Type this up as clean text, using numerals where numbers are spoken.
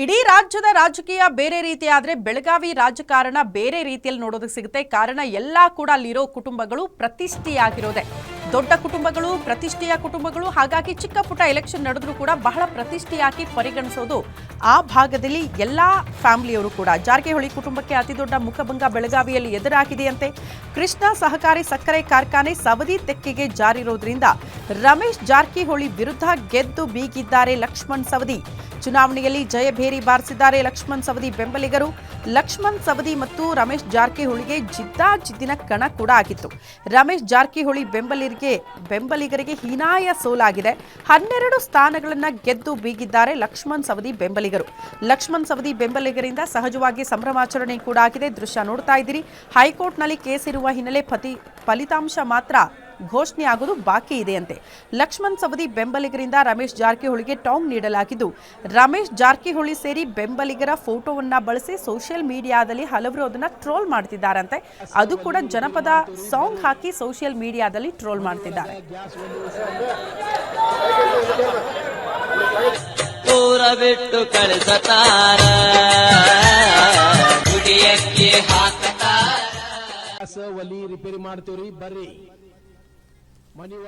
ಇಡೀ ರಾಜ್ಯದ ರಾಜಕೀಯ ಬೇರೆ ರೀತಿಯಾದ್ರೆ ಬೆಳಗಾವಿ ರಾಜಕಾರಣ ಬೇರೆ ರೀತಿಯಲ್ಲಿ ನೋಡೋದಕ್ಕೆ ಸಿಗುತ್ತೆ. ಕಾರಣ ಎಲ್ಲಾ ಕೂಡ ಅಲ್ಲಿರೋ ಕುಟುಂಬಗಳು ಪ್ರತಿಷ್ಠೆಯಾಗಿರೋದೆ, ದೊಡ್ಡ ಕುಟುಂಬಗಳು, ಪ್ರತಿಷ್ಠೆಯ ಕುಟುಂಬಗಳು. ಹಾಗಾಗಿ ಚಿಕ್ಕ ಪುಟ್ಟ ಎಲೆಕ್ಷನ್ ನಡೆದ್ರೂ ಕೂಡ ಬಹಳ ಪ್ರತಿಷ್ಠೆಯಾಗಿ ಪರಿಗಣಿಸೋದು ಆ ಭಾಗದಲ್ಲಿ ಎಲ್ಲಾ ಫ್ಯಾಮಿಲಿಯವರು ಕೂಡ. ಜಾರಕಿಹೊಳಿ ಕುಟುಂಬಕ್ಕೆ ಅತಿದೊಡ್ಡ ಮುಖಭಂಗ ಬೆಳಗಾವಿಯಲ್ಲಿ ಎದುರಾಗಿದೆಯಂತೆ. ಕೃಷ್ಣ ಸಹಕಾರಿ ಸಕ್ಕರೆ ಕಾರ್ಖಾನೆ ಸವದಿ ತೆಕ್ಕೆಗೆ ಜಾರಿರೋದ್ರಿಂದ ರಮೇಶ್ ಜಾರಕಿಹೊಳಿ ವಿರುದ್ಧ ಗೆದ್ದು ಬೀಗಿದ್ದಾರೆ ಲಕ್ಷ್ಮಣ್ ಸವದಿ. ಚುನಾವಣೆಯಲ್ಲಿ ಜಯಭೇರಿ ಬಾರಿಸಿದ್ದಾರೆ ಲಕ್ಷ್ಮಣ್ ಸವದಿ ಬೆಂಬಲಿಗರು. ಲಕ್ಷ್ಮಣ್ ಸವದಿ ಮತ್ತು ರಮೇಶ್ ಜಾರಕಿಹೊಳಿಗೆ ಜಿದ್ದಿನ ಕಣ ಕೂಡ ಆಗಿತ್ತು. ರಮೇಶ್ ಜಾರಕಿಹೊಳಿ ಬೆಂಬಲಿಗರಿಗೆ ಹೀನಾಯ ಸೋಲಾಗಿದೆ. 12 ಸ್ಥಾನಗಳನ್ನು ಗೆದ್ದು ಬೀಗಿದ್ದಾರೆ ಲಕ್ಷ್ಮಣ್ ಸವದಿ ಬೆಂಬಲಿಗರು. ಲಕ್ಷ್ಮಣ್ ಸವದಿ ಬೆಂಬಲಿಗರಿಂದ ಸಹಜವಾಗಿ ಸಂಭ್ರಮಾಚರಣೆ ಕೂಡ ಆಗಿದೆ. ದೃಶ್ಯ ನೋಡ್ತಾ ಇದ್ದೀರಿ. ಹೈಕೋರ್ಟ್ನಲ್ಲಿ ಕೇಸ್ ಇರುವ ಹಿನ್ನೆಲೆ ಫಲಿತಾಂಶ ಮಾತ್ರ ಘೋಷಣೆ ಆಗೋದು ಬಾಕಿ ಇದೆಯಂತೆ. ಲಕ್ಷ್ಮಣ್ ಸವದಿ ಬೆಂಬಲಿಗರಿಂದ ರಮೇಶ್ ಜಾರಕಿಹೊಳಿಗೆ ಟಾಂಗ್ ನೀಡಲಾಗಿದ್ದು, ರಮೇಶ್ ಜಾರಕಿಹೊಳಿ ಸೇರಿ ಬೆಂಬಲಿಗರ ಫೋಟೋವನ್ನ ಬಳಸಿ ಸೋಷಿಯಲ್ ಮೀಡಿಯಾದಲ್ಲಿ ಹಲವರು ಅದನ್ನ ಟ್ರೋಲ್ ಮಾಡ್ತಿದ್ದಾರಂತೆ. ಅದು ಕೂಡ ಜನಪದ ಸಾಂಗ್ ಹಾಕಿ ಸೋಷಿಯಲ್ ಮೀಡಿಯಾದಲ್ಲಿ ಟ್ರೋಲ್ ಮಾಡ್ತಿದ್ದಾರೆ. ಬಿಟ್ಟು ಕಳಿಸತಾರ ರಿಪೇರಿ ಮಾಡ್ತೀವ್ರಿ ಬರ್ರಿ.